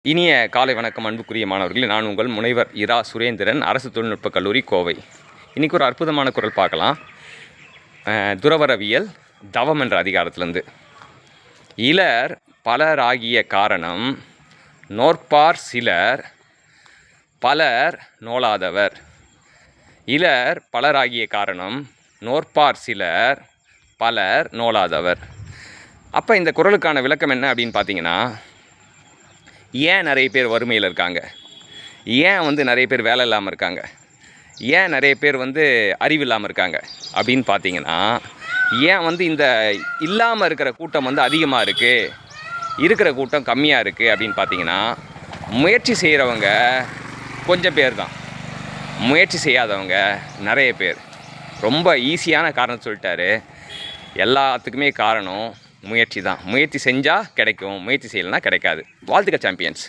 இனிய காலை வணக்கம் அன்புக்குரிய மாணவர்களே, நான் உங்கள் முனைவர் இரா சுரேந்திரன், அரசு தொழில்நுட்பக் கல்லூரி கோவை. இன்றைக்கி ஒரு அற்புதமான குறள் பார்க்கலாம். துறவறவியல் தவம் என்ற அதிகாரத்திலேருந்து. இலர் பலராகிய காரணம் நோற்பார் சிலர் பலர் நோலாதவர். இலர் பலராகிய காரணம் நோற்பார் சிலர் பலர் நோலாதவர். அப்போ இந்த குறளுக்கான விளக்கம் என்ன அப்படின்னு பார்த்தீங்கன்னா, ஏன் நிறைய பேர் வறுமையில் இருக்காங்க, ஏன் நிறைய பேர் வேலை இல்லாமல் இருக்காங்க, ஏன் நிறைய பேர் அறிவு இல்லாமல் இருக்காங்க அப்படின்னு பார்த்தீங்கன்னா, ஏன் இந்த இல்லாமல் இருக்கிற கூட்டம் அதிகமாக இருக்குது, இருக்கிற கூட்டம் கம்மியாக இருக்குது அப்படின்னு பார்த்தீங்கன்னா, முயற்சி செய்கிறவங்க கொஞ்சம் பேர் தான், முயற்சி செய்யாதவங்க நிறைய பேர். ரொம்ப ஈஸியான காரணம் சொல்லிட்டாரு. எல்லாத்துக்குமே காரணம் முயற்சி தான். முயற்சி செஞ்சால் கிடைக்கும், முயற்சி செய்யலைன்னா கிடைக்காது. வாழ்த்துக்கள் சாம்பியன்ஸ்.